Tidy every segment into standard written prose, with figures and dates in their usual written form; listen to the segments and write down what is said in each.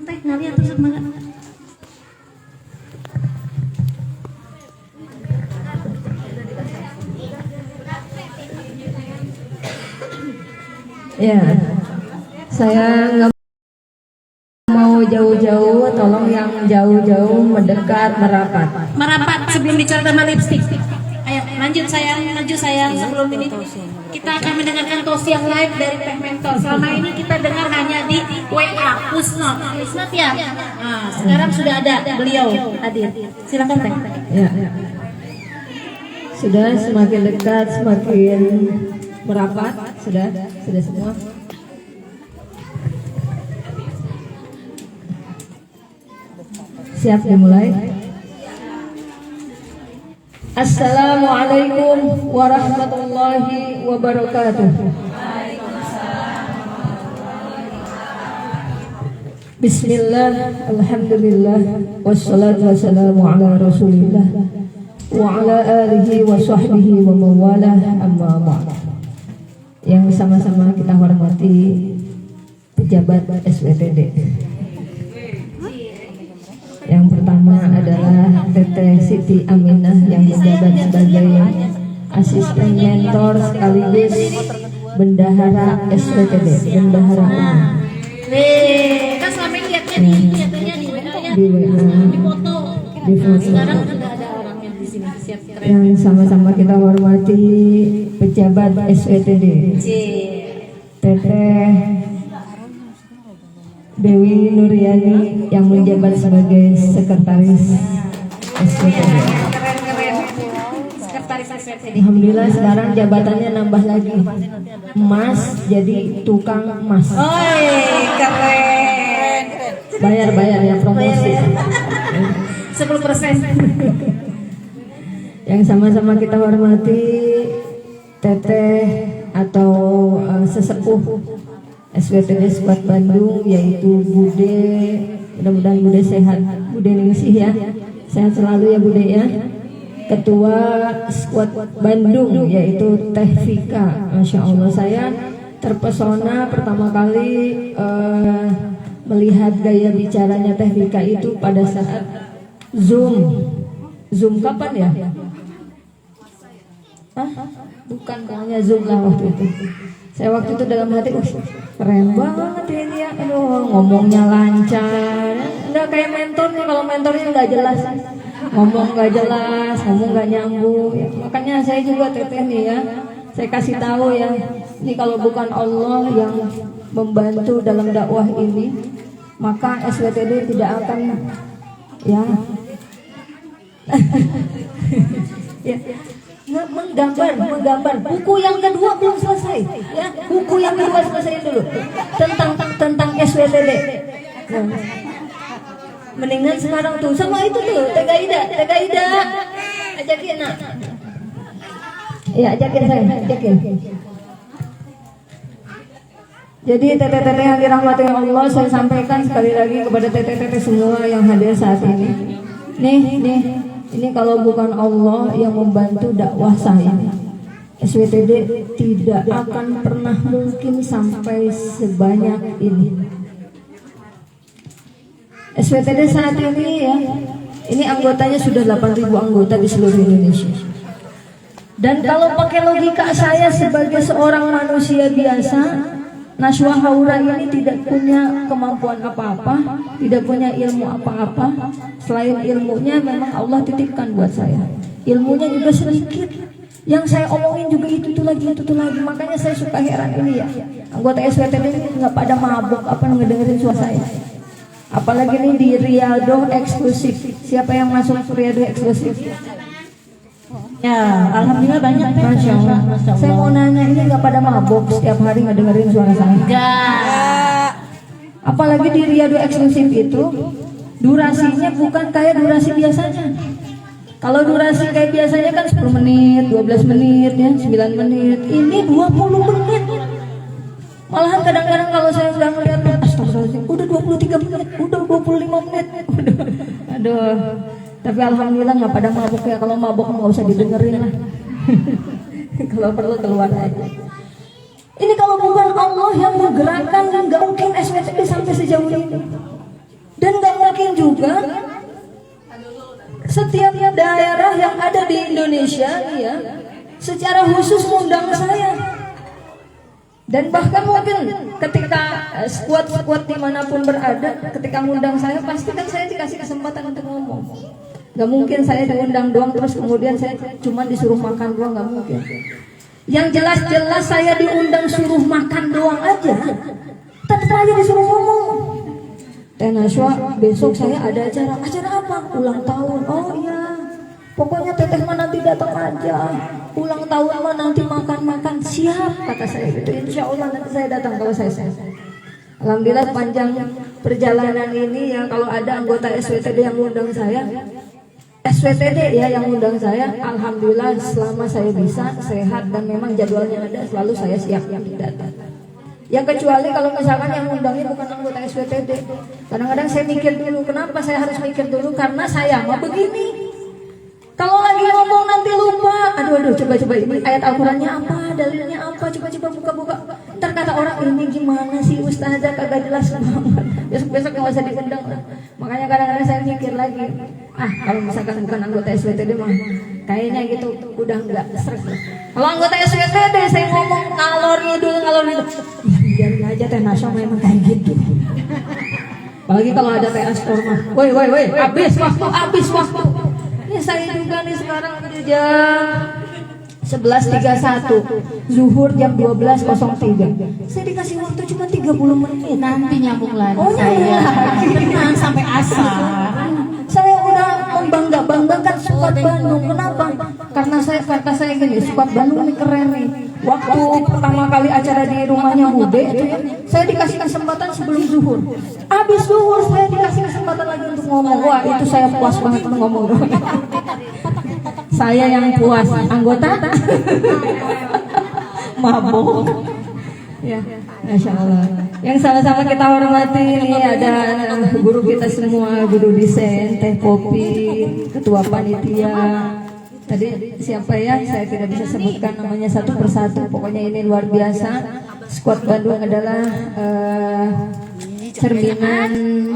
teh ngaliat tuh semangat. Ya, saya nggak mau jauh-jauh, tolong yang jauh-jauh mendekat merapat. Merapat sebelum bicara sama lipstick. Ayo lanjut sayang sebelum ini kita akan mendengarkan tausiah live dari Teh Mentor. Selama ini kita dengar hanya di WA Usnot ya. Nah, sekarang sudah ada beliau hadir. Silakan Teh. Ya, sudah semakin dekat, semakin merapat, sudah semua. Siap dimulai. Assalamualaikum warahmatullahi wabarakatuh. Bismillah, alhamdulillah, wassalatu wassalamu ala rasulillah wa ala alihi wa sahbihi wa mawalah, amma ba'd. Yang sama-sama kita hormati pejabat SWTD. Yang pertama adalah Teteh Siti Aminah yang menjabat sebagai asisten mentor sekaligus bendahara SWTD, bendahara umum. Kita selama ini lihatnya lihatnya di foto. Sekarang sudah ada orang yang di sini siap. Yang sama-sama kita hormati pejabat SWTD. Teteh Dewi Nuryani yang menjabat sebagai sekretaris SWTD. Sekretaris SWTD. Alhamdulillah sekarang jabatannya nambah lagi, Mas jadi tukang mas. Keren. Bayar ya promosi. 10%. Yang sama-sama kita hormati Teteh atau sesepuh SWTD Squad Bandung, yaitu Bude. Mudah-mudahan Bude sehat, Bude Ningsih ya, sehat selalu ya Bude ya. Ketua Squad Bandung yaitu Teh Vika. Masya Allah, saya terpesona pertama kali melihat gaya bicaranya Teh Vika itu pada saat Zoom kapan ya? Bukan, kayaknya Zoom lah waktu itu. Saya waktu itu dalam hati, keren banget ini ya, aduh ngomongnya lancar, nggak kayak mentornya. Kalau mentornya nggak jelas, ngomong nggak jelas, ngomong nggak nyambung ya. Makanya saya juga Teteh nih ya, saya kasih tahu ya, ini kalau bukan Allah yang membantu dalam dakwah ini, maka SWTD tidak akan ya ya menggambar. Buku yang kedua belum selesai ya, buku yang kedua selesai dulu tentang SWTD. Mendingan sekarang tuh sama itu tuh Teh Gaida ajakin nak ya, ajakin saya, ajakin. Jadi teteh-teteh yang dirahmati Allah, saya sampaikan sekali lagi kepada teteh-teteh semua yang hadir saat ini. Ini kalau bukan Allah yang membantu dakwah saya, SWTD tidak akan pernah mungkin sampai sebanyak ini. SWTD saat ini ya, ini anggotanya sudah 8.000 anggota di seluruh Indonesia. Dan kalau pakai logika saya sebagai seorang manusia biasa, Nashwa Haura ini tidak punya kemampuan apa-apa, tidak punya ilmu apa-apa. Selain ilmunya memang Allah titipkan buat saya, ilmunya juga sedikit. Yang saya omongin juga itu lagi. Makanya saya suka heran ini ya, anggota SWTD ini nggak pada mabuk apa ngedengerin suara saya. Apalagi ini di Riyadh eksklusif. Siapa yang masuk Riyadh eksklusif? Ya, alhamdulillah banyak. Masya Allah. Saya mau nanya, ini nggak pada mabuk setiap hari ngedengerin suara saya? Enggak. Apalagi di Riyadh eksklusif itu durasinya bukan kayak durasi biasanya. Kalau durasi kayak biasanya kan 10 menit, 12 menit ya, 9 menit. Ini 20 menit. Malahan kadang-kadang kalau saya udah ngeliat, astagfirullahaladzim, udah 23 menit, udah 25 menit. Aduh. Tapi alhamdulillah nggak pada mabuk ya. Kalau mabuk nggak usah didengerin lah. Kalau perlu keluar aja. Ini kalau bukan Allah yang menggerakkan, nggak mungkin SWTD sampai sejauh ini. Setiap daerah yang ada di Indonesia ya, secara khusus mengundang saya. Dan bahkan mungkin ketika squad-squad dimanapun berada, ketika ngundang saya, pasti kan saya dikasih kesempatan untuk ngomong. Gak mungkin saya diundang doang terus kemudian saya cuma disuruh makan doang, gak mungkin. Yang jelas-jelas saya diundang suruh makan doang aja, tetap aja disuruh ngomong. Teh Naswa, besok saya ada acara. Acara apa? Ulang tahun. Oh iya, pokoknya teteh mah nanti datang aja. Ulang tahun mah nanti makan-makan. Siap, kata saya gitu. Insya Allah nanti saya datang kalau saya sehat. Alhamdulillah panjang perjalanan ini ya, kalau ada anggota SWTD yang mengundang saya, SWTD ya yang mengundang saya, alhamdulillah selama saya bisa sehat dan memang jadwalnya ada, selalu saya siap yang datang. Yang kecuali kalau misalkan yang mengundangnya bukan anggota SWTD, kadang-kadang saya mikir dulu. Kenapa saya harus mikir dulu? Karena saya mah begini, kalau lagi ngomong nanti lupa. Aduh, coba ini ayat Al-Qurannya apa, dalilnya apa, coba buka. Ntar kata orang, ini gimana sih ustazah, kagak jelas banget. Besok nggak usah diundang. Makanya kadang-kadang saya mikir lagi, kalau misalkan bukan anggota SWTD mah kayaknya gitu udah nggak stres. Kalau anggota SWTD saya ngomong ngalor ngidul, biarin aja Teh Naswa memang kayak gitu. Apalagi kalau ada Teh Astor mah, woi, habis waktu. Ini saya juga nih sekarang udah jam 11.31, zuhur jam 12.03. Saya dikasih waktu cuma 30 menit. Nanti nyambung lagi saya. Tenang sampai asar. Saya udah membanggakan Squad Bandung. Kenapa? Karena kata saya gini, Squad Bandung ini keren nih. Waktu pertama kali acara di rumahnya Bude itu ya, saya dikasih kesempatan sebelum zuhur. Habis zuhur saya dikasih kesempatan lagi untuk ngomong. Wah, itu saya puas banget ngomong. Saya yang puas, anggota mabok. Ya, Masya Allah. Yang sama-sama kita hormati ini ada guru kita semua, guru desain, Teh Popi, ketua panitia. Tadi siapa ya? Saya tidak bisa sebutkan namanya satu persatu. Pokoknya ini luar biasa. Squad Bandung adalah cerminan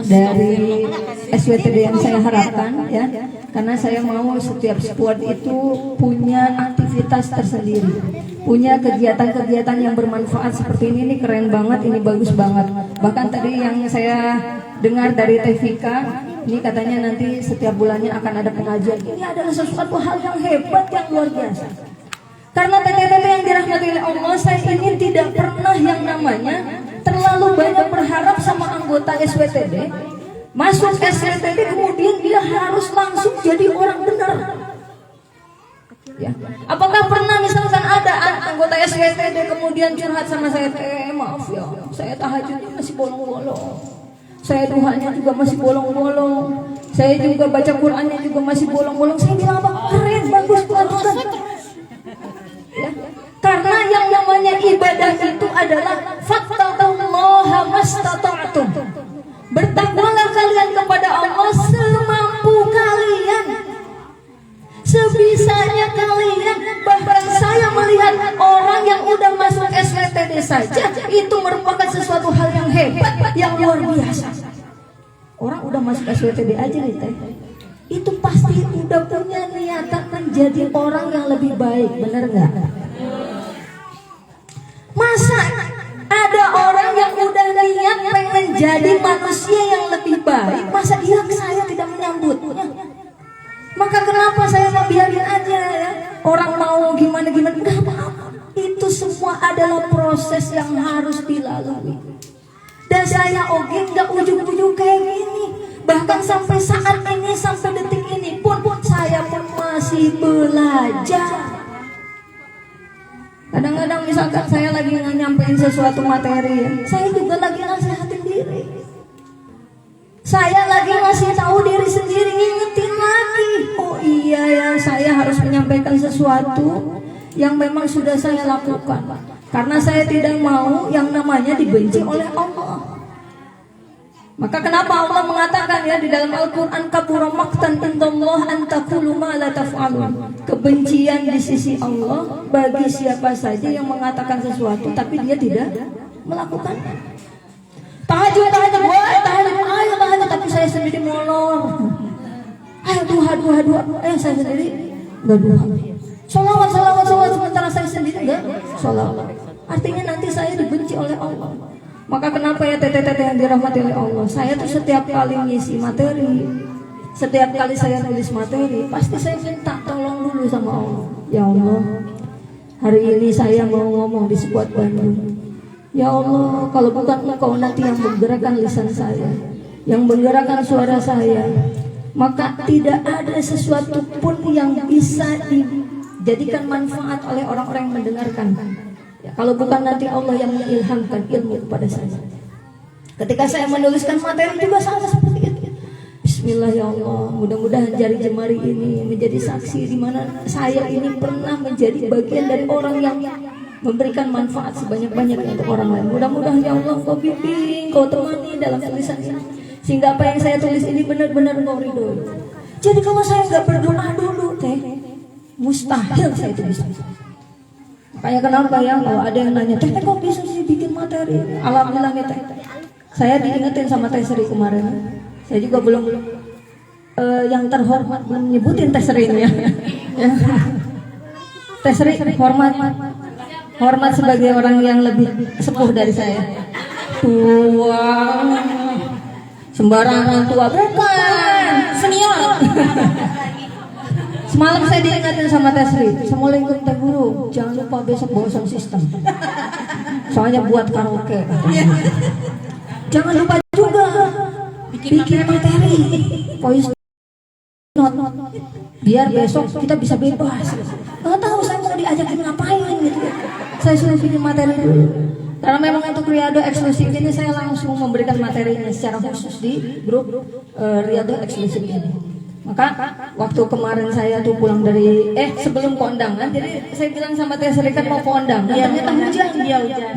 dari SWTD yang saya harapkan ya. Karena saya mau setiap squad itu punya aktivitas tersendiri, punya kegiatan-kegiatan yang bermanfaat seperti ini keren banget, ini bagus banget. Bahkan tadi yang saya dengar dari Teh Vika, ini katanya nanti setiap bulannya akan ada pengajian. Ini adalah sesuatu hal yang hebat, yang luar biasa. Karena teteh-teteh yang dirahmati oleh Allah, saya ini tidak pernah yang namanya terlalu banyak berharap sama anggota SWTD. Masuk SWTD kemudian dia harus langsung jadi orang benar. Ya. Apakah pernah misalkan ada anggota SWTD kemudian curhat sama saya, maaf ya, saya tahajudnya masih bolong-bolong, saya duhanya juga masih bolong-bolong, saya juga baca Qurannya juga masih bolong-bolong. Saya bilang apa? Keren, bagus, lanjutkan. Ya. Karena yang namanya ibadah itu adalah fattaqullaha mastata'tum. Bertakwalah kalian kepada Allah semampu kalian, sebisanya kalian. Bahkan saya melihat orang yang udah masuk SWTD saja itu merupakan sesuatu hal yang hebat, yang luar biasa. Orang udah masuk SWTD aja nih Teh, itu pasti udah punya niatan menjadi orang yang lebih baik, bener nggak? Masa ada orang yang udah niat pengen jadi manusia yang lebih baik, masa dia saya tidak menyambutnya? Maka kenapa saya mau biarin aja ya? Orang mau gimana-gimana, enggak apa-apa. Itu semua adalah proses yang harus dilalui. Dan saya oke enggak ujung-ujung kayak gini. Bahkan sampai saat ini, sampai detik ini pun saya pun masih belajar. Kadang-kadang misalkan saya lagi nyampein sesuatu materi ya, saya juga lagi nasihatin diri. Saya lagi ngasih tahu diri sendiri, ngingetin lagi. Oh iya ya, saya harus menyampaikan sesuatu yang memang sudah saya lakukan. Karena saya tidak mau yang namanya dibenci oleh Allah. Maka kenapa Allah mengatakan ya di dalam Al-Quran, kabura maqtan indallah an taqulu ma la taf'alun. Kebencian di sisi Allah bagi siapa saja yang mengatakan sesuatu tapi dia tidak melakukannya. Tahajud, ayo tahajud, tapi saya sendiri molor. Ayo duha, dua. Saya sendiri nggak dua. Sholawat, sementara saya sendiri nggak sholawat. Artinya nanti saya dibenci oleh Allah. Maka kenapa ya teteh-teteh yang dirahmati oleh Allah, saya tuh setiap kali ngisi materi, setiap kali saya nulis materi, pasti saya minta tolong dulu sama Allah. Ya Allah, hari ini saya mau ngomong di Squad Bandung. Ya Allah, kalau bukan Engkau nanti yang menggerakkan lisan saya, yang menggerakkan suara saya, maka tidak ada sesuatu pun yang bisa dijadikan manfaat oleh orang-orang yang mendengarkan. Ya, kalau bukan nanti Allah yang mengilhamkan ilmu kepada saya. Ketika saya menuliskan materi juga sama seperti itu. Bismillah ya Allah, mudah-mudahan jari jemari ini menjadi saksi di mana saya ini pernah menjadi bagian dari orang yang memberikan manfaat sebanyak-banyaknya untuk orang lain. Mudah-mudahan ya Allah Kau bimbing, Kau temani dalam tulisan ini, sehingga apa yang saya tulis ini benar-benar Kau ridhoi. Jadi kalau saya nggak berdoa dulu teh, mustahil saya tulis. Makanya kenapa ya kalau ada yang nanya, teh kok bisa sih bikin materi? Alhamdulillah ya teh. Saya diingetin sama Teh Sri kemarin. Saya juga belum yang terhormat belum nyebutin Teh Sri-nya. Teh Sri hormat sebagai orang yang lebih sepuh dari saya. Tua, sembarangan tua, bukan senior. Semalam saya diingatin sama Teh Sri, Assalamualaikum Teh Guru, jangan lupa besok bawa sound system. Soalnya buat karaoke. Jangan lupa juga bikin materi, voice note, biar besok kita bisa bebas. Nggak tahu saya mau diajakin ngapain gitu. Saya sudah bikin materi dulu. Karena memang untuk Riyadhah eksklusif ini saya langsung memberikan materinya secara khusus di grup Riyadhah eksklusif ini. Maka waktu kemarin saya tuh pulang dari sebelum kondangan, jadi saya bilang sama Teh Sri kan mau kondangan, ternyata hujan.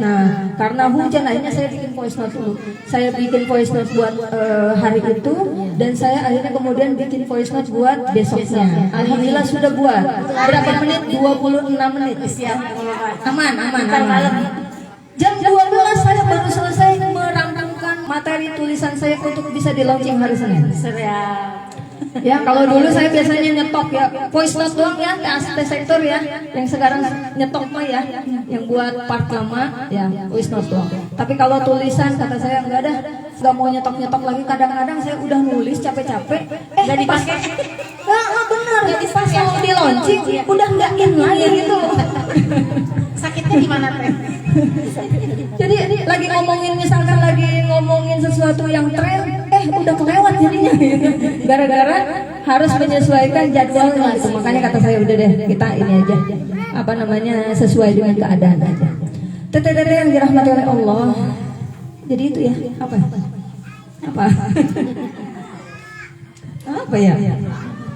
Nah, karena hujan akhirnya saya bikin voice note dulu. Saya bikin voice note buat hari itu, dan saya akhirnya kemudian bikin voice note buat besoknya. Alhamdulillah sudah buat. Berapa menit? 26 menit. Aman. Jam 12 saya baru selesai merampungkan materi tulisan saya untuk bisa di launching hari Senin. Ya, kalau dulu saya biasanya nyetok ya, voice note doang ya, Teh Sektor ya, yang sekarang nyetok mah ya, yang buat part lama ya, voice note doang. Tapi kalau tulisan kata saya nggak mau nyetok lagi. Kadang-kadang saya udah nulis capek-capek, nggak dipakai. Benar, pas mau di launching udah nggak in lagi gitu. Sakitnya gimana Teh? Jadi lagi ngomongin sesuatu yang tren, udah kelewat jadinya gitu. Gara-gara harus menyesuaikan jadwalnya gitu. Makanya kata saya udah deh, kita ini aja, sesuai dengan keadaan aja. Teteh-teteh yang dirahmati oleh Allah. Jadi itu ya, apa ya?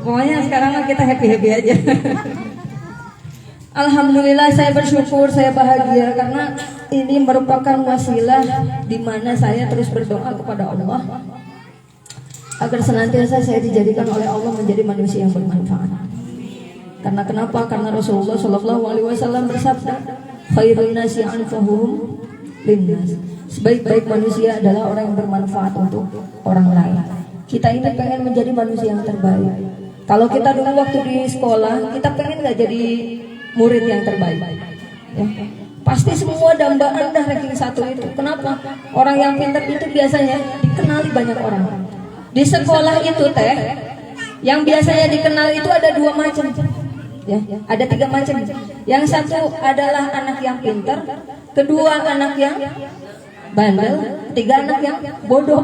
Pokoknya sekarang kita happy aja. Alhamdulillah saya bersyukur, saya bahagia karena ini merupakan wasilah di mana saya terus berdoa kepada Allah agar senantiasa saya dijadikan oleh Allah menjadi manusia yang bermanfaat. Karena kenapa? Karena Rasulullah SAW bersabda, khairun nasi anfa'uhum linnas. Sebaik-baik manusia adalah orang yang bermanfaat untuk orang lain. Kita ini pengen menjadi manusia yang terbaik. Kalau kita dulu waktu di sekolah, kita pengen nggak jadi murid yang terbaik, ya. Pasti semua dambaan dah ranking 1 itu. Kenapa? Orang yang pintar itu biasanya dikenali banyak orang. Di sekolah itu Teh, yang biasanya dikenal itu ada 2 macam, ya. Ada 3 macam. Yang satu adalah anak yang pintar, kedua anak yang bandel, ketiga anak yang bodoh.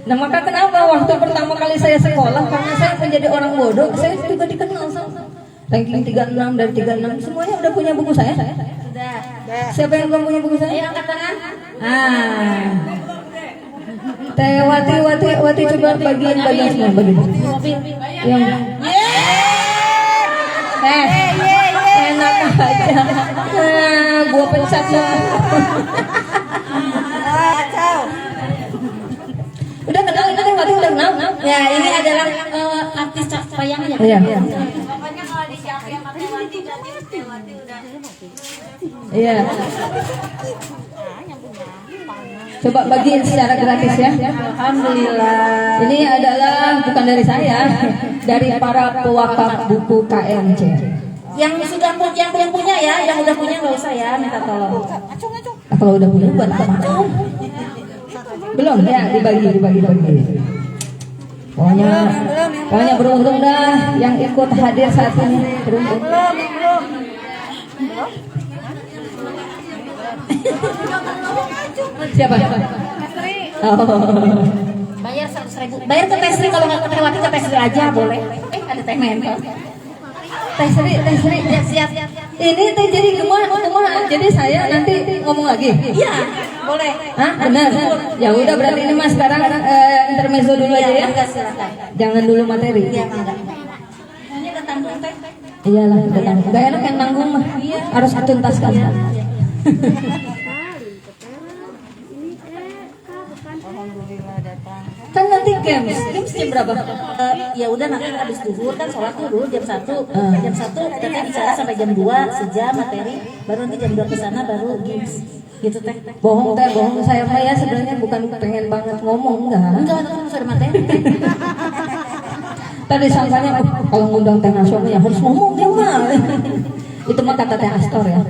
Nah, maka kenapa waktu pertama kali saya sekolah, karena saya menjadi orang bodoh, saya juga dikenal sama ranking 36 dari 36. Semuanya udah punya buku saya? Sudah. Siapa yang belum punya buku saya? Ayo angkat tangan. Teh Wati coba bagian semua bagian. Yang enak aja. Gua pencet ya. Udah kenal ini Teh Wati udah kenal? Ya, ini adalah artis Payangnya. Iya. Pokoknya kalau di siapa yang pakai Wati berarti Teh Wati udah. Iya. Coba bagiin secara gratis ya. Alhamdulillah. Ini adalah bukan dari saya, dari para pewakaf buku KMC. Yang sudah punya, yang punya ya, yang udah punya nggak usah ya, minta tolong. Nah, kalau udah punya buat apa? Belum ya, dibagi. Pokoknya beruntung dah yang ikut hadir saat ini, beruntung. Siapa? Oh. Bayar 100.000. Bayar ke Tesri, kalau nggak kelewati ke Tesri aja boleh. Ada teh mentor. Teh Sri, Siap. ini teh jadi gemah. Jadi saya nanti ngomong lagi. Iya, boleh. Hah, benar. Ya udah berarti ini mas sekarang intermezzo dulu aja ya. Enggak, silakan. Jangan dulu materi. Iya, enggak. Hanya udah tanggung teh. Iyalah, udah tanggung. Gak enak yang nanggung mah. Harus dituntaskan. Kan nanti games jam berapa? Ya udah nanti habis duhur kan sholat dulu jam 1. Jam 1 kita bicara sampai jam 2 sejam materi, baru nanti jam 2 ke sana baru games. Gitu teh. Bohong saya mah ya sebenarnya bukan pengen banget ngomong enggak. Enggak, harus ada materi. Tadi sangkanya kalau ngundang Teh Nasional ya harus ngomong dia mah. Itu mah kata Teh Astor ya.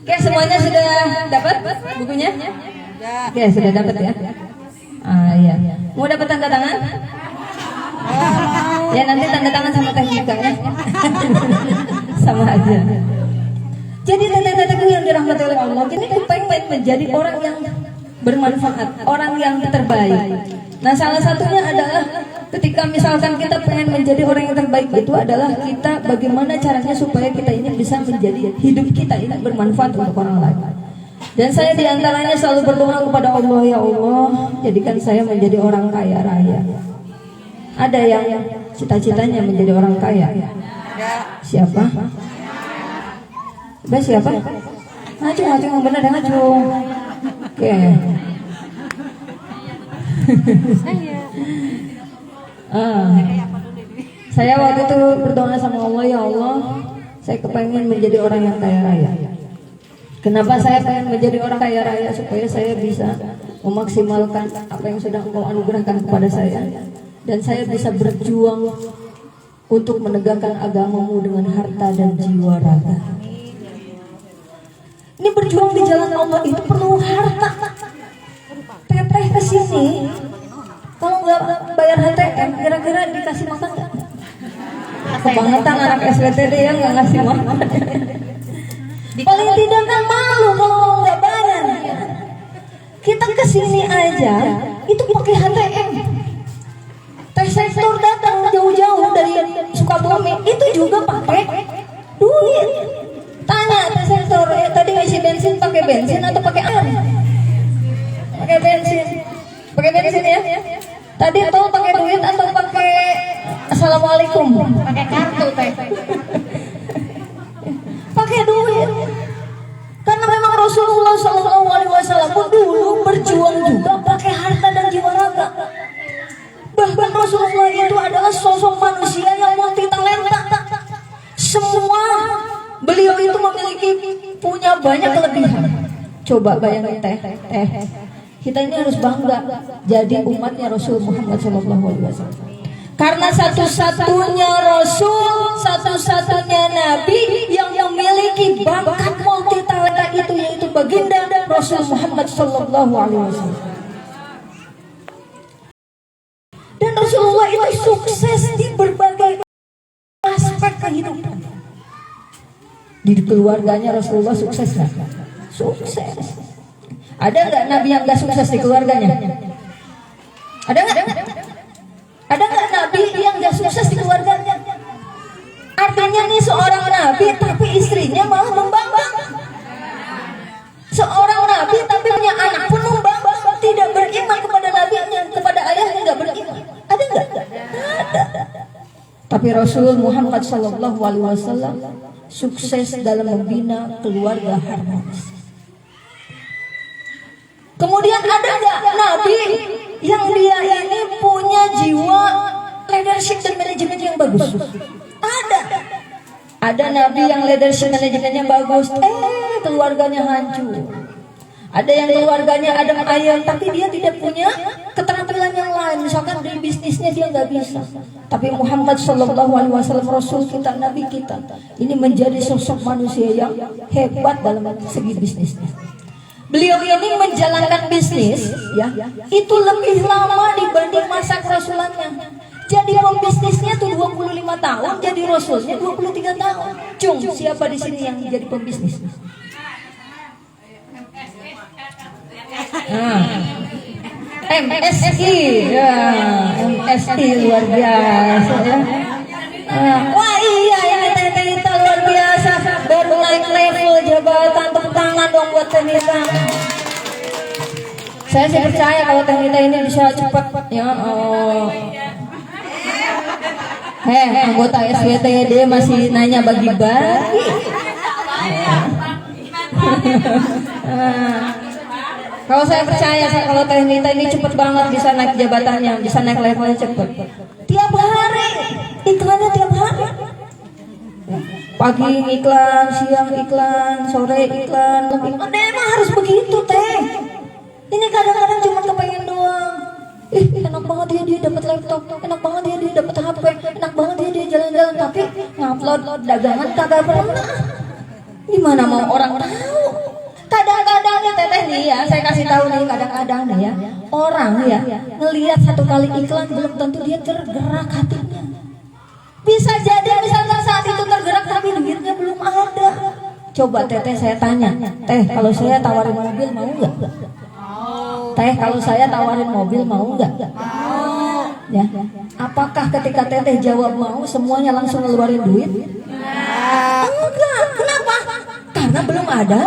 Oke, semuanya sudah dapat bukunya? Oke, sudah dapat ya. Iya. Mau dapat tanda tangan? Ya nanti tanda tangan sama Teh Mika ya. Sama aja. Jadi tete-teteku yang dirahmati oleh Allah, kita pengen menjadi orang yang bermanfaat, orang yang terbaik. Nah, salah satunya adalah ketika misalkan kita pengen menjadi orang yang terbaik itu adalah kita bagaimana caranya supaya kita ini bisa menjadi hidup kita ini bermanfaat untuk orang lain. Dan saya diantaranya selalu berdoa kepada Allah, ya Allah, jadikan saya menjadi orang kaya raya. Ada yang cita-citanya menjadi orang kaya? Siapa? Siapa? Ngacung yang benar ya ngacung. Oke. Saya waktu itu berdoa sama Allah, ya Allah, saya kepengen menjadi orang yang kaya raya. Kenapa saya pengen menjadi orang kaya raya? Supaya saya bisa memaksimalkan apa yang sudah Engkau anugerahkan kepada saya, dan saya bisa berjuang untuk menegakkan agamamu dengan harta dan jiwa raga. Ini berjuang di jalan Allah itu perlu harta. Teteh kesini, kalau nggak bayar HTM, kira-kira dikasih makan nggak? Kebangetan anak SWTD yang nggak ngasih makan. Paling tidak kan malu kalau nggak bayar. Kita kesini aja, itu pakai HTM. Teh sektor datang jauh-jauh dari Sukabumi, itu juga pakai duit. Tanya Teh sektor, tadi ngisi bensin pakai bensin atau pakai air? Pakai bensin ya. Tadi tuh pakai duit atau pakai assalamualaikum? Pakai kartu teh. Pakai duit. Karena memang Rasulullah SAW pun dulu berjuang juga pakai harta dan jiwa raga. Bahkan Rasulullah itu adalah sosok manusia yang multi talenta. Semua beliau itu memiliki punya banyak kelebihan. Coba bayangin teh. Kita ini harus bangga jadi umatnya Rasul Muhammad SAW. Karena satu-satunya Rasul, satu-satunya Nabi yang memiliki bakat multi talenta itu yaitu baginda Rasul Muhammad SAW. Dan Rasulullah itu sukses di berbagai aspek kehidupan. Di keluarganya Rasulullah sukses nggak? Sukses. Ada nggak Nabi yang nggak sukses di keluarganya? Ada nggak? Ada nggak Nabi yang nggak sukses di keluarganya? Artinya nih seorang Nabi tapi istrinya malah membanggang. Seorang Nabi tapi punya anak pun membanggang, tidak beriman kepada Nabinya, kepada ayahnya nggak beriman. Ada nggak? Ada. Tapi Rasul Muhammad SAW sukses dalam membina keluarga harmonis. Kemudian ada nggak Nabi yang dia ini punya jiwa leadership dan manajemen yang bagus? Ada. Ada Nabi yang leadership manajemennya bagus, keluarganya hancur. Ada yang keluarganya adem ayem, tapi dia tidak punya keterampilan yang lain. Misalkan di bisnisnya dia nggak bisa. Tapi Muhammad Shallallahu Alaihi Wasallam, Rasul kita, Nabi kita, ini menjadi sosok manusia yang hebat dalam segi bisnisnya. Beliau ini menjalankan bisnis, ya, itu lebih lama dibanding masa kerasulannya. Jadi pembisnisnya tuh 25 tahun, jadi rasulnya 23 tahun. Cung, siapa di sini yang jadi pembisnis? MSI, ya, MSI luar biasa ya. Wah iya ini Teh Nita luar biasa, baru naik level jabatan, tepuk tangan dong buat Teh Nita. Saya sih percaya kalau Teh Nita ini bisa cepat ya. Anggota SWTD masih nanya bagi-bagi. Kalau saya percaya kalau Teh Nita ini cepet banget bisa naik jabatannya, bisa naik levelnya cepet. Tiap hari iklannya tiap hari. Pagi iklan, siang iklan, sore iklan, emang harus begitu Teh. Ini kadang-kadang cuma kepengen doang. Enak banget ya dia dapat laptop, enak banget ya dia dapat HP, enak banget ya dia jalan-jalan, tapi ngupload dagangan kagak pernah. Gimana mau orang tahu? Kadang-kadang nih Teteh nih ya, saya kasih tahu nih kadang-kadang nih ya, orang ya ngelihat satu kali iklan belum tentu dia tergerak hatinya. Bisa jadi misalkan saat itu tergerak tapi duitnya belum ada. Coba Teteh saya tanya, Teh kalau saya tawarin mobil mau nggak? Teh kalau saya tawarin mobil mau nggak? Ya. Apakah ketika Teteh jawab mau semuanya langsung ngeluarin duit? Enggak. Kenapa? Karena belum ada.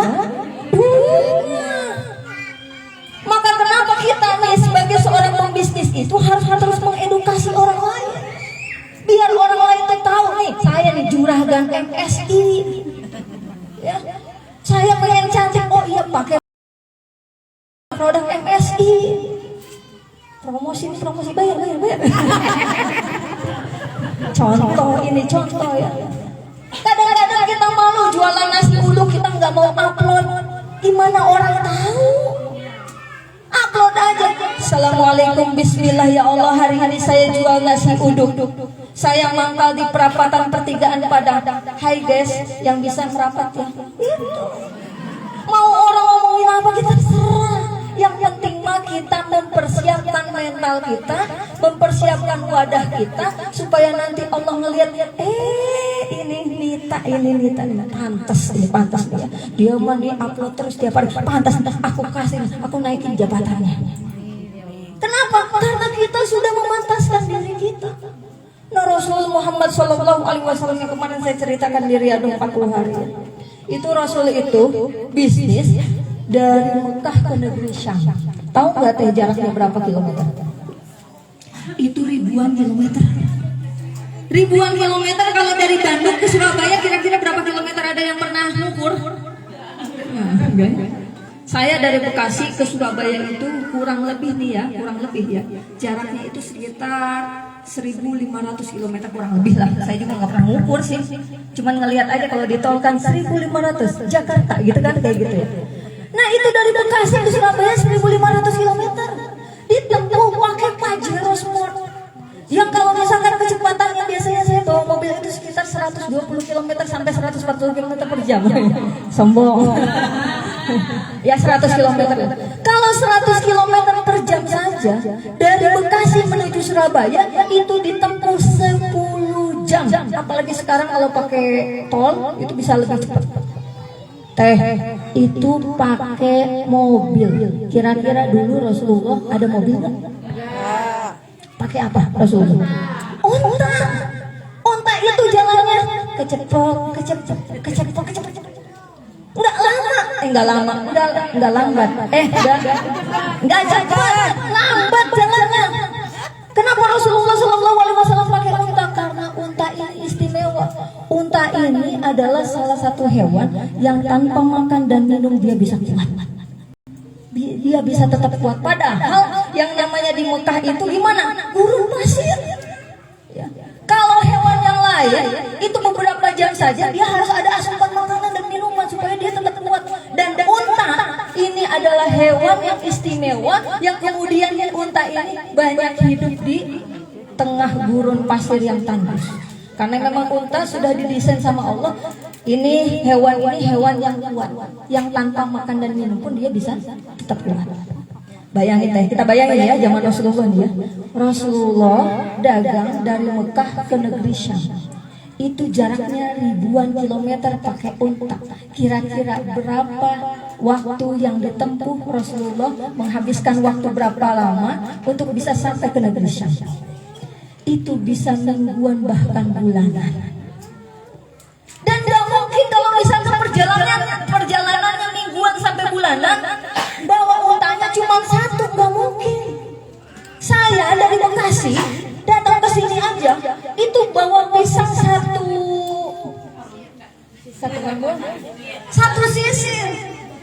Maka kenapa kita nih sebagai seorang pembisnis itu harus terus mengedukasi orang lain, biar orang lain tuh tahu nih saya nih juragan MSI, ya saya pengen cantik, oh iya pakai produk MSI, promosi bayar. Contoh ya. Kadang-kadang kita malu jualan nasi uduk, kita nggak mau upload. Gimana orang tahu? Upload aja. Assalamualaikum, bismillah ya Allah, hari ini saya jual nasi uduk. Saya mangkal di perapatan pertigaan Padang. Hai guys, yang bisa merapat ya. Itu. Mau orang ngomongin apa kita terserah. Yang penting mah kita mempersiapkan mental kita, mempersiapkan wadah kita supaya nanti Allah ngelihat, ini Nita pantas ya. Dia mah nih upload terus tiap hari, pantas aku kasih, aku naikin jabatannya. Kenapa? Karena kita sudah memantaskan diri kita. Nah, Rasul Muhammad Shallallahu Alaihi Wasallam yang kemarin saya ceritakan di Riyadhah 40 hari. Itu Rasul itu bisnis dari Mekah ke negeri Syam. Tahu nggak Teh jaraknya berapa kilometer? Itu ribuan kilometer. Ribuan kilometer. Kalau dari Bandung ke Surabaya kira-kira berapa kilometer? Ada yang pernah ngukur? Saya dari Bekasi ke Surabaya itu kurang lebih ya, jaraknya itu sekitar 1.500 km kurang lebih lah. Saya juga nggak pernah ngukur sih, cuman ngelihat aja kalau di tol kan 1.500 Jakarta gitu kan, kayak gitu ya. Nah itu dari Bekasi ke Surabaya 1.500 km ditempuh pakai Pajero Sport. Yang kalau misalkan kecepatannya biasanya saya bawa mobil itu sekitar 120 km sampai 140 km per jam. Sombong. Ya 100 km. Kalau 100 km per jam saja dari Bekasi menuju Surabaya itu ditempuh 10 jam. Apalagi sekarang kalau pakai tol itu bisa lebih cepat. Teh itu pakai mobil. Kira-kira dulu Rasulullah ada mobil nggak? Pakai apa Rasulullah? Onta itu jalannya kecepok. Enggak lambat. Enggak cepat, lambat jalannya. Kenapa Rasulullah SAW pakai unta? Karena unta ini istimewa. Unta ini adalah salah satu hewan yang tanpa makan dan minum dia bisa kuat. Dia bisa tetap kuat. Padahal yang namanya di Mekah itu gimana? Gurun pasir. Ya. Kalau hewan yang lain itu beberapa jam saja dia harus ada asupan makanan dan minuman supaya dia tetap kuat. Dan unta ini adalah hewan yang istimewa yang kemudian unta ini banyak hidup di tengah gurun pasir yang tandus. Karena memang unta sudah didesain sama Allah. Ini hewan yang kuat, yang tanpa makan dan minum pun dia bisa tetap kuat. Bayangin deh, kita bayangin ya zaman Rasulullah ya. Rasulullah dagang dari Mekah ke negeri Syam. Itu jaraknya ribuan kilometer pakai unta. Kira-kira berapa waktu yang ditempuh Rasulullah, menghabiskan waktu berapa lama untuk bisa sampai ke negeri Syam? Itu bisa mingguan bahkan bulanan. Dan gak mungkin kalau misalnya perjalanannya mingguan sampai bulanan, bawa untanya cuma satu, gak mungkin. Saya dari Bekasi datang ke sini aja, itu bawa pisang satu sisir.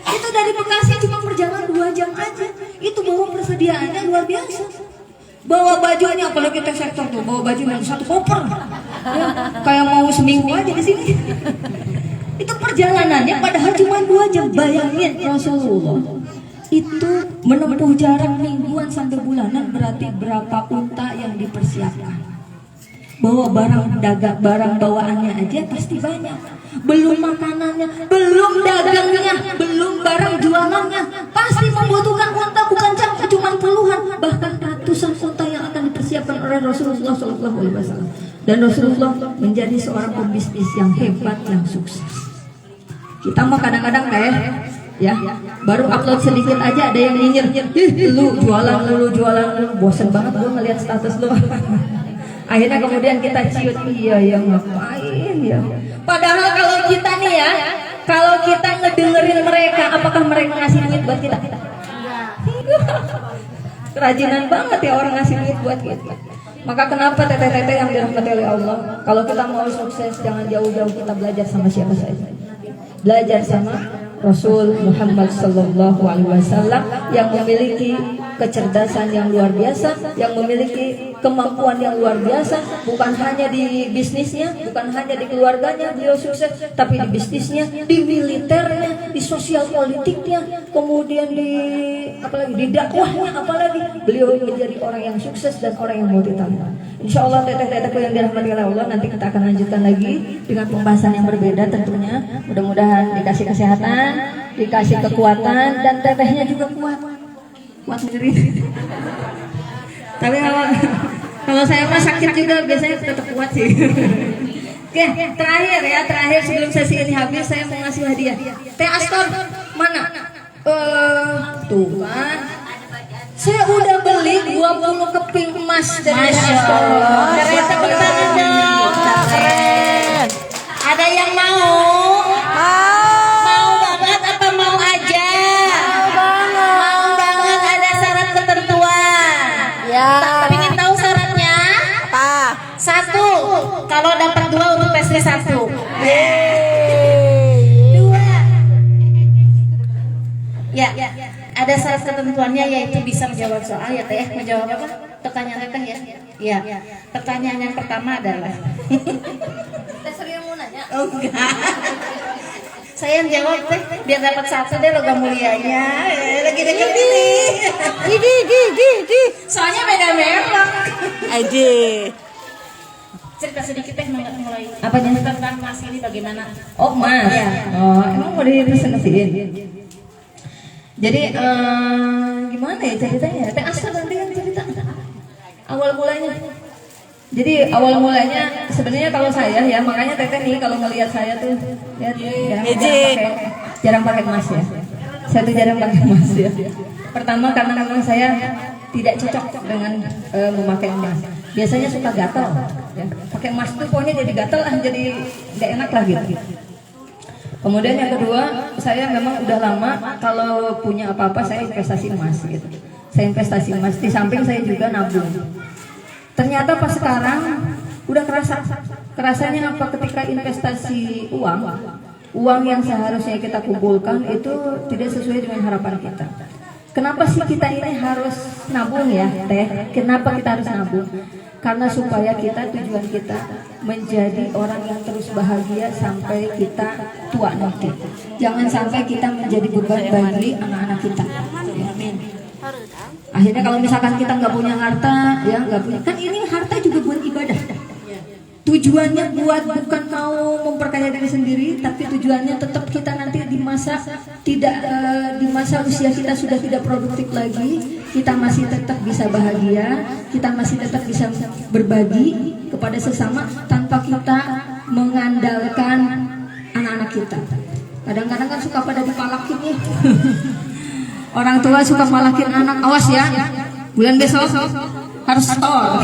Itu dari Bekasi cuma perjalanan 2 jam aja. Itu bawa persediaannya luar biasa. Bawa bajunya, kalau kita sektor tuh bawa baju yang 1 koper, ya, kayak mau seminggu aja di sini. Itu perjalanannya padahal cuma 2 jam. Bayangin Rasulullah itu menempuh jarak mingguan sampai bulanan, berarti berapa unta yang dipersiapkan. Bawa barang bawaannya aja pasti banyak. Belum makanannya, belum dagangnya, belum barang jualannya. Pasti membutuhkan unta bukan cuma puluhan, bahkan ratusan unta yang akan dipersiapkan oleh Rasulullah SAW. Dan Rasulullah menjadi seorang pembisnis yang hebat, yang sukses. Kita mah kadang-kadang ya, baru upload sedikit aja ada yang nyinyir, lu jualan, bosan banget gue ngeliat status lu. Akhirnya kemudian kita ciut, iya ngapain ya. Padahal kalau kita nih ya, kalau kita ngedengerin mereka, apakah mereka ngasih duit buat kita? Kerajinan banget ya orang ngasih duit buat kita. Maka kenapa teteh-teteh yang dirahmati oleh Allah, kalau kita mau sukses jangan jauh-jauh kita belajar sama siapa saja. Belajar sama Rasul Muhammad Sallallahu Alaihi Wasallam yang memiliki kecerdasan yang luar biasa, yang memiliki kemampuan yang luar biasa, bukan hanya di bisnisnya, bukan hanya di keluarganya beliau sukses, tapi di bisnisnya, di militernya, di sosial politiknya, kemudian di dakwahnya, apalagi beliau menjadi orang yang sukses dan orang yang multitalenta. Insya Allah teteh-tetehku yang dirahmati oleh Allah, nanti kita akan lanjutkan lagi dengan pembahasan yang berbeda tentunya. Mudah-mudahan dikasih kesehatan, dikasih kekuatan, dan tetehnya juga kuat sendiri. Tapi kalau saya mah sakit juga biasanya tetap kuat sih. Oke, terakhir sebelum sesi ini habis saya mau ngasih hadiah. Teh Astor mana? Tuh kan. Saya udah beli 20 keping emas dari Astor. Keren, tepuk tangan dong. Keren. Ada yang mau? Mau banget apa mau aja? Mau banget, ada syarat ketentuan. Ya. Pengen tahu syaratnya? Apa? 1, kalau dapat 2 untuk tesnya 1. 2. Ya. Ada syarat ketentuannya, yaitu bisa menjawab soal ya teh. Menjawab apa? Pertanyaan teh ya. Ya. Pertanyaan yang pertama adalah. Teh serius mau nanya? Oh enggak. Saya yang jawab teh biar dapat 1 deh logam mulianya. Lagi deket ini. Di. Soalnya beda merek. Aji. Cerita sedikit teh mulai. Apanya? Tentang Mas ini bagaimana? Oh Mas. Ya. Oh emang mau dipresentasiin? Jadi gimana ya ceritanya? Teh Astor nanti kan cerita awal mulanya. Jadi awal mulanya sebenarnya kalau saya ya, makanya teteh nih kalau ngelihat saya tuh ya jarang pakai emas ya. Saya tuh jarang pakai emas ya. Pertama karena memang saya tidak cocok dengan memakai emas. Biasanya suka gatal ya. Pakai emas tuh pokoknya jadi gatal lah, jadi nggak enak lah gitu. Kemudian yang kedua, saya memang udah lama kalau punya apa-apa saya investasi emas gitu. Saya investasi emas, di samping saya juga nabung. Ternyata pas sekarang udah kerasanya apa ketika investasi uang yang seharusnya kita kumpulkan itu tidak sesuai dengan harapan kita. Kenapa sih kita ini harus nabung ya teh? Kenapa kita harus nabung? Karena supaya tujuan kita menjadi orang yang terus bahagia sampai kita tua nanti. Jangan sampai kita menjadi beban bagi anak-anak kita. Amin. Akhirnya kalau misalkan kita nggak punya harta, ya nggak punya, kan ini harta juga buat ibadah. Tujuannya buat bukan mau memperkaya diri sendiri, tapi tujuannya tetap kita nanti di masa di masa usia kita sudah tidak produktif lagi, kita masih tetap bisa bahagia, kita masih tetap bisa berbagi kepada sesama tanpa kita mengandalkan anak-anak kita. Kadang-kadang kan suka pada dipalakin ya. Orang tua suka malakin anak, awas ya, bulan besok harus store.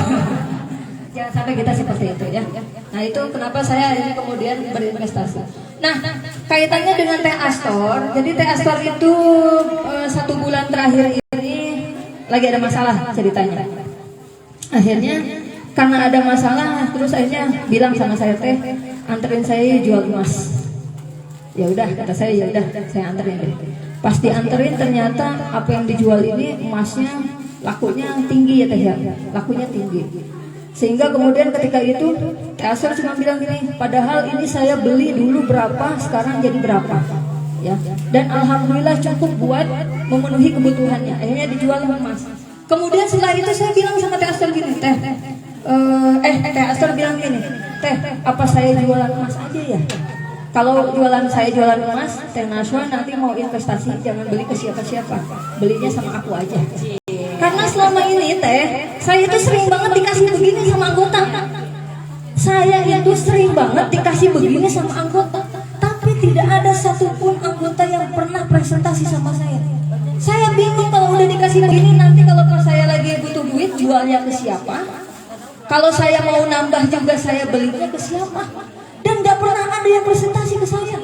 Jangan sampai kita seperti itu ya. Nah itu kenapa saya ini kemudian berinvestasi. Nah kaitannya dengan Teh Astor. Jadi Teh Astor itu 1 bulan terakhir ini lagi ada masalah ceritanya. Akhirnya karena ada masalah, terus akhirnya bilang sama saya, Teh anterin saya jual emas. Ya udah kata saya, ya udah saya anterin deh. Pas dianterin ternyata apa yang dijual ini emasnya lakunya tinggi ya Teh ya, lakunya tinggi. Sehingga kemudian ketika itu Teh Astor cuma bilang gini, padahal ini saya beli dulu berapa, sekarang jadi berapa, ya. Dan alhamdulillah cukup buat memenuhi kebutuhannya. Akhirnya dijual emas. Kemudian setelah itu saya bilang sama Teh Astor gini, Teh Astor bilang gini, Teh, apa saya jualan emas aja ya? Kalau saya jualan emas, Teh Naswa nanti mau investasi jangan beli ke siapa-siapa, belinya sama aku aja. Karena selama ini Teh, saya itu sering banget dikasih begini sama anggota. Saya itu sering banget dikasih begini sama anggota, tapi tidak ada satupun anggota yang pernah presentasi sama saya. Saya bingung kalau udah dikasih begini, nanti kalau pas saya lagi butuh duit, jualnya ke siapa? Kalau saya mau nambah juga, saya belinya ke siapa? Dan gak pernah ada yang presentasi ke saya.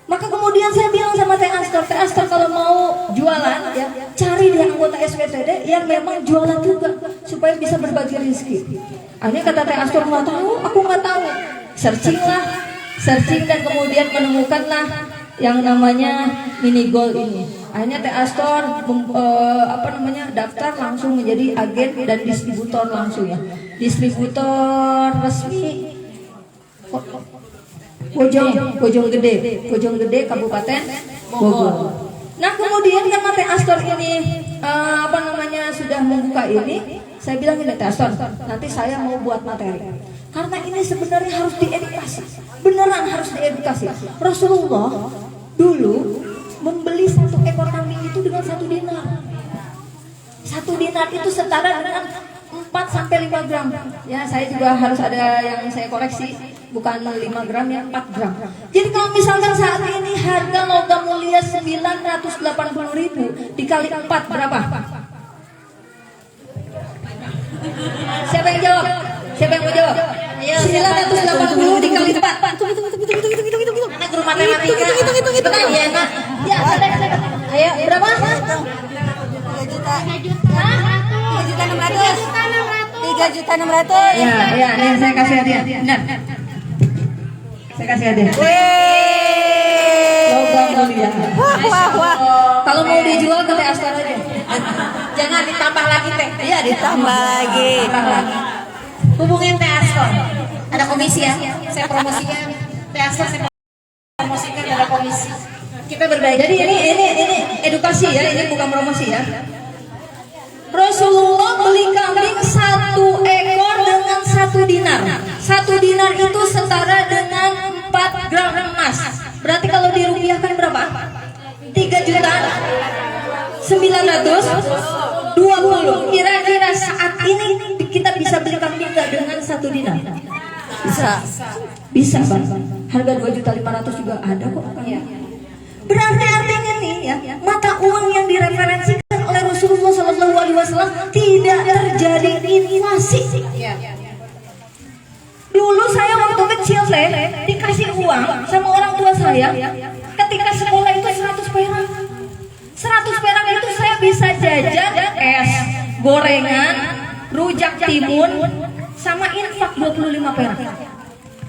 Maka kemudian saya bilang sama Teh Astor kalau mau jualan ya cari dia anggota SWTD yang memang jualan juga supaya bisa berbagi rezeki. Akhirnya kata Teh Astor, nggak tahu, aku nggak tahu. Searching dan kemudian menemukanlah yang namanya mini gold ini. Akhirnya Teh Astor daftar langsung menjadi agen dan distributor langsung ya. Distributor resmi Bojong Gede Kabupaten Bogor. Nah kemudian karena Teh Astor ini sudah membuka ini, saya bilang ini Teh Astor, nanti saya mau buat materi. Karena ini sebenarnya harus diedukasi, beneran harus diedukasi. Rasulullah dulu membeli 1 ekor kambing itu dengan 1 dinar. 1 dinar itu setara dengan 4 sampai 5 gram. Ya, saya juga harus ada yang saya koreksi, bukan 5 gram ya, 4 gram. Jadi kalau misalkan saat ini harga logam mulia 980.000 dikali 4 berapa? Siapa yang jawab? Siapa yang mau jawab? Ayo, 980 dikali 4. Anak guru matematika. Betul ya, Nak? Ya, ayo, berapa? 3.600. Ya, nih saya kasih hadiah. Benar. Saya kasih hadiah. Logam mulia. Wah. Kalau mau dijual ke Teh Astor aja. Jangan ditambah lagi Teh. Iya, ditambah lagi. Hubungin Teh Astor. Ada komisi ya. Saya promosikan Teh Astor, saya promosikan ada komisi. Kita berbagi. Jadi ini edukasi ya, ini bukan promosi ya. Rasulullah beli kambing 1 ekor dengan 1 dinar. 1 dinar itu setara dengan 4 gram emas. Berarti kalau dirupiahkan berapa? 3.920.000. Kira-kira saat ini kita bisa beli kambing nggak dengan 1 dinar? Bisa Bang. Harga 2.500.000 juga ada kok. Berarti artinya nih ya, mata uang yang direferensikan oleh Rasulullah SAW tidak terjadi inflasi. Dulu saya waktu kecil dikasih uang sama orang tua saya ketika sekolah itu 100 perak. 100 perak itu saya bisa jajan es, gorengan, rujak timun, sama infak 25 perak.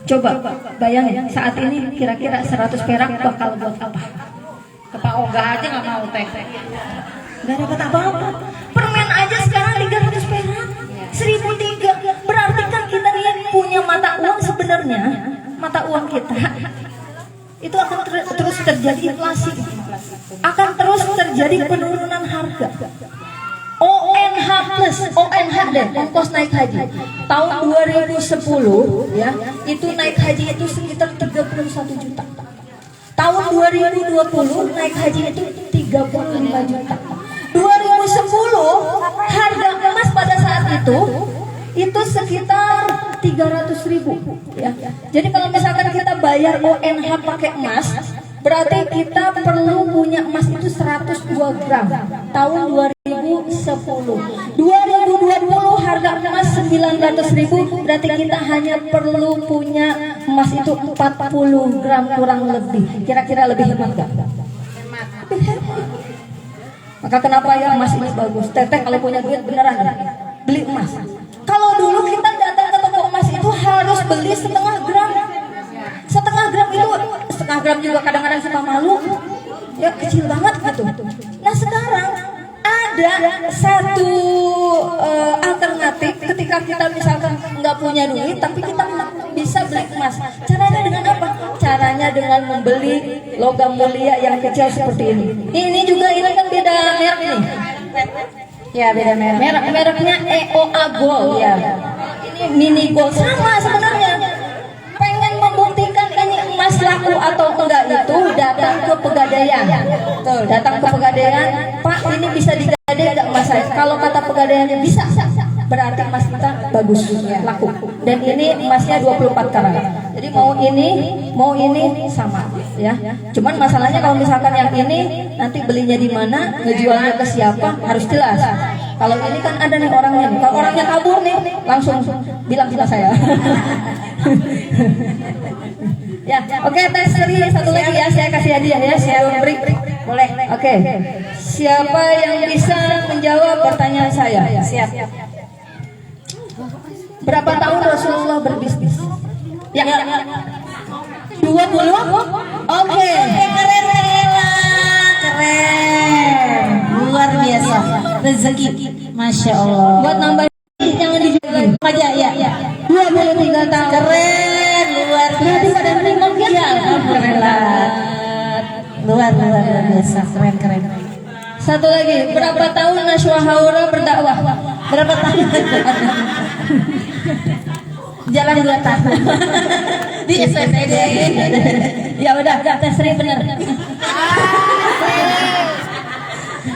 Coba bayangin saat ini kira-kira 100 perak bakal buat apa? Ke Pak Oga aja nggak mau Teh. Gak dapat apa-apa. Permen aja sekarang 300 perak, 1.003. terjadi inflasi, akan terus terjadi penurunan harga. ONH plus, ONH deh, ongkos naik haji. Tahun 2010 ya, itu naik haji itu sekitar 31 juta. Tahun 2020 naik haji itu 35 juta. 2010 harga emas pada saat itu sekitar 300.000 ya. Jadi kalau misalkan kita bayar ONH pakai emas, berarti kita perlu punya emas itu 102 gram tahun 2010. 2020 harga emas 900.000, berarti kita hanya perlu punya emas itu 40 gram kurang lebih. Kira-kira lebih hemat gak? Lebih hemat. Maka kenapa ya emas ini bagus? Teteh kalau punya duit beneran beli emas. Kalau dulu kita datang ke toko emas itu harus beli setengah gram. Setengah gram itu, setengah gram juga kadang-kadang suka malu. Ya kecil banget gitu. Nah sekarang ada satu alternatif ketika kita misalkan nggak punya duit tapi kita bisa beli emas. Caranya dengan apa? Caranya dengan membeli logam mulia yang kecil seperti ini. Ini juga ini kan beda merek ini. Ya beda merek. Mereknya EOA Gold ya. Ini mini gold sama sebenarnya. Pengen membuktikan ini emas laku atau enggak itu datang ke Pegadaian. Tuh, datang ke Pegadaian, Pak ini bisa digadai enggak emas saya? Kalau kata Pegadaiannya bisa, berarti emas kita bagus, laku. Dan ini emasnya 24 karat. Jadi mau ini sama ya. Cuman masalahnya kalau misalkan yang ini nanti belinya di mana, ngejualnya ke siapa harus jelas. Kalau ini kan ada nih orangnya nih. Kalau orangnya kabur nih, langsung bilang sama saya. Ya, oke, tes Sri satu lagi ya, saya kasih hadiah ya, saya beri. Boleh. Oke. Siapa yang bisa menjawab pertanyaan saya? Siap. Berapa tahun Rasulullah berbisnis? Ya. 20? Oke. Keren. Luar biasa. Rezeki. Masya Allah. Buat nambah jangan dibagi aja ya. 23 tahun. Keren. Luar Berarti biasa. pada meninggal ya. Alhamdulillah. Luar biasa. Keren. Satu lagi, berapa tahun Nashwa Haura berdakwah? Berapa tahun? Jalan 2 tahun. Di SMPD. Ya udah, tes Sri bener.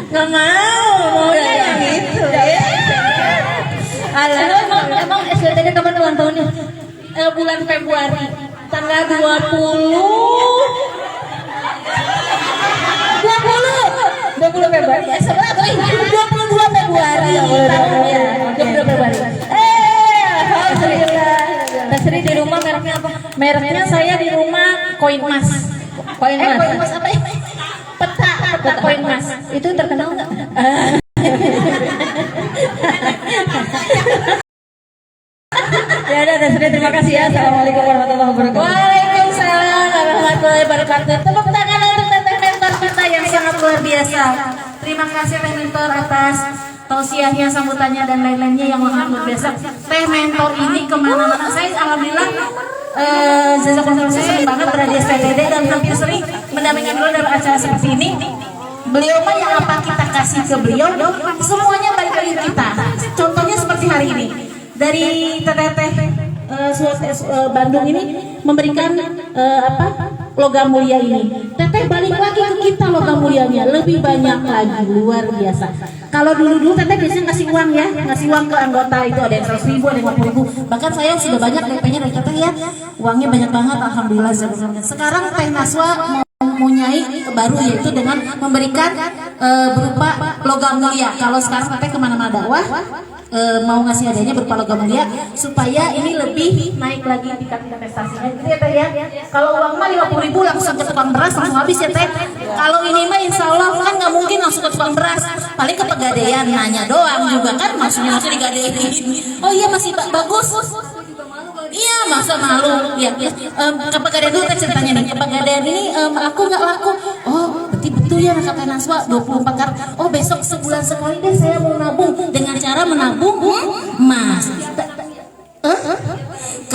Nggak maunya yang itu ya. Emang SBTD kapan ulang tahunnya? Bulan Februari tanggal 20 Februari. 22 Februari tahunnya. 22 Februari. Alhamdulillah. Tes Sri di rumah mereknya apa? Mereknya saya di rumah koin emas. Koin Koin emas. emas apa ya? Peta koin emas. Itu terkenal nggak? Ya udah, Tes Sri terima kasih ya. Assalamualaikum warahmatullahi wabarakatuh. Waalaikumsalam warahmatullahi wabarakatuh. Tepuk tangan untuk Teteh Mentor kita yang sangat luar biasa. Terima kasih Teh Mentor atas tausiahnya, sambutannya dan lain-lainnya yang sangat luar biasa. Teh Mentor ini kemana-mana. Saya alhamdulillah jazakallahu khairan, sering banget berada di SPTD dan hampir sering mendampingi beliau dalam acara seperti ini. Beliau mah yang apa kita kasih ke beliau, semuanya balik lagi ke kita. Contohnya seperti hari ini dari Teteh Bandung ini memberikan logam mulia ini. Teteh balik lagi ke kita logam mulianya lebih banyak lagi, luar biasa. Kalau dulu Teteh biasanya ngasih uang ya, ngasih uang ke anggota itu ada yang 100.000, ada yang 50.000. Bahkan saya sudah banyak DP-nya dari Teteh ya, uangnya banyak banget, alhamdulillah. Sekarang Teh Nashwa mempunyai baru yaitu dengan memberikan berupa logam mulia. Kalau sekarang Teteh kemana-mana dakwah mau ngasih hadiahnya berupa logam mulia supaya ini lebih naik lagi tingkat investasinya gitu ya Teh ya. Kalau uang mah 50.000 langsung ke tukang beras langsung habis ya Teh. Kalau ini mah insya Allah kan nggak mungkin langsung ke tukang beras, paling ke Pegadaian nanya doang juga kan, maksudnya digadein. Oh iya masih bagus. Iya masa malu ya. Ke Pegadaian dulu kan ceritanya nih. Ke Pegadaian ini aku nggak laku. Oh betul ya kata Nashwa 24 karat. Oh besok sebulan sekali deh saya mau nabung dengan cara menabung emas.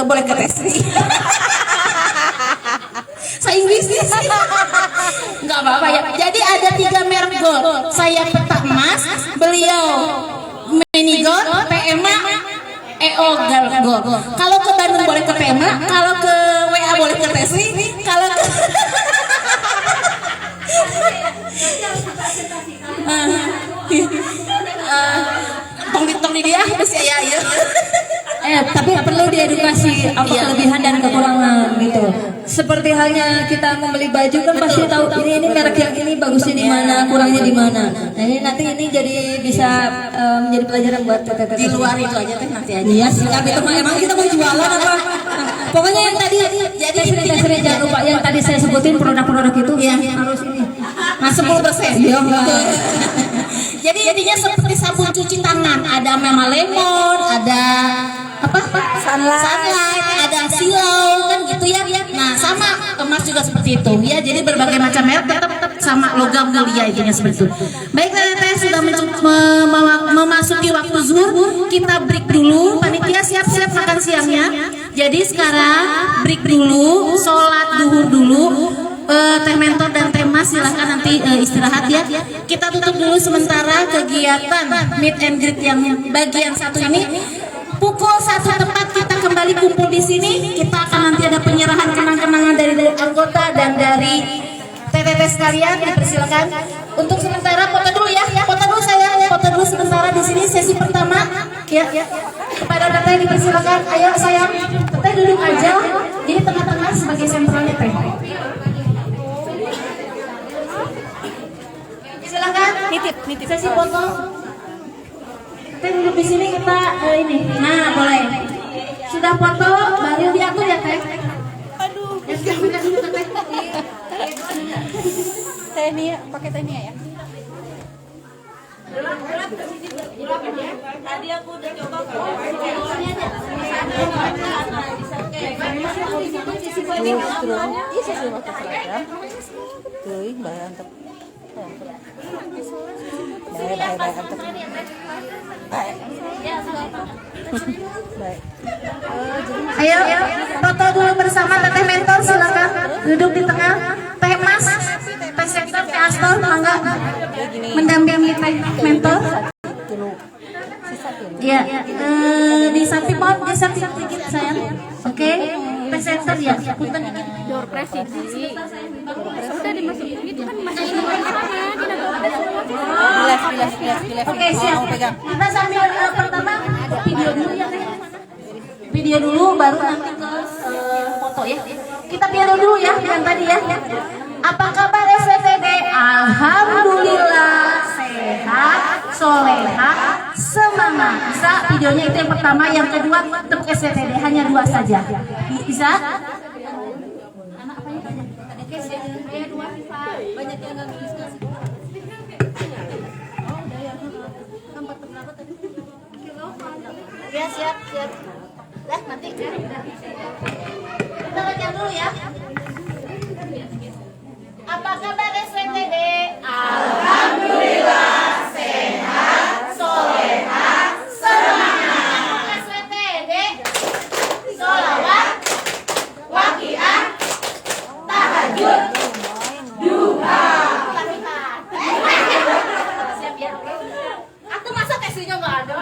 Boleh ke Tesri. Saya bisnis. Enggak apa-apa ya. Jadi ada 3 merek gold. Saya peta emas, beliau mini gold, PMA, EO gold. Kalau ke Bandung boleh ke PMA, kalau ke WA boleh ke Tesli, kalau ke tong di dia masih ya. Tapi perlu diedukasi apa kelebihan dan kekurangan gitu. Seperti halnya kita membeli baju kan pasti tahu ini merek yang ini bagusnya di mana, kurangnya di mana. Nah, ini nanti ini jadi bisa menjadi pelajaran buat teteh-teteh. Di luar itu aja teh nanti aja. Iya siap itu mah emang kita mau jualan apa? Nah, pokoknya yang tadi jadi sering jangan lupa yang tadi saya sebutin produk-produk itu harus ini. Nah 10%. Iya. Jadi jadinya seperti sabun cuci tangan, ada Mama Lemon, ada apa? Sunlight, ada Silau kan gitu ya. Nah, sama emas juga seperti itu ya. Jadi berbagai macam merek tetap sama logam mulia itunya seperti itu. Baik, teteh sudah memasuki waktu zuhur, kita break dulu. Panitia siap-siap makan siangnya. Jadi sekarang break dulu, sholat duhur dulu. Teh Mentor dan Teh Mas silahkan nanti istirahat ya. Kita tutup dulu sementara kegiatan meet and greet yang bagian satu ini. Pukul 1 tepat kita kembali kumpul di sini. Kita akan nanti ada penyerahan kenang-kenangan dari anggota dan dari TTT sekalian. Dipersilakan. Untuk sementara foto dulu ya. Foto dulu saya. Foto dulu sementara di sini sesi pertama. Ya. Kepada Teteh dipersilakan. Ayo sayang. Teteh duduk aja. Jadi tengah-tengah sebagai sentralnya Teh. Silakan. Nitip. Sesi foto. Kita duduk di sini kita ini. Nah, boleh. Sudah foto, baru diatur ya, Teh. Aduh. Ya sudah kita dulu, Teh. Teh Nia, pakai Teh Nia ya. Tadi aku udah coba Ayo, foto dulu bersama Teteh Mentor, silakan duduk di tengah. Teh Mas, Teh Sektor, Teh Astor, mangga mendampingi Teh Mentor. Ya, di samping mohon geser sedikit sayang. Oke, Teh Sektor ya, punten dikit. Door presidi. Udah dimasukin itu kan masih sama Bilas. Oke, siap. Kita sambil pertama video dulu ya, Teh. Video dulu baru nanti ke foto ya. Kita video dulu ya yang tadi ya. Apa kabar SWTD? Alhamdulillah sehat, soleha, semangat. Bisa videonya itu yang pertama, yang kedua tepuk SWTD hanya 2 saja. Bisa? Anak apanya banyak? Oke, siap. Saya 2 banyak yang enggak nulis ngasih. Oh, udah ya. Tempat berapa tadi? Ya, siap. Lah, nanti. Kita latihan dulu ya. Apa kabar SWTD? Alhamdulillah sehat, soleha, semangat. SWTD, sholawat, waqiah, tahajud, duha. Siap ya? Aku masa tesnya nggak ada.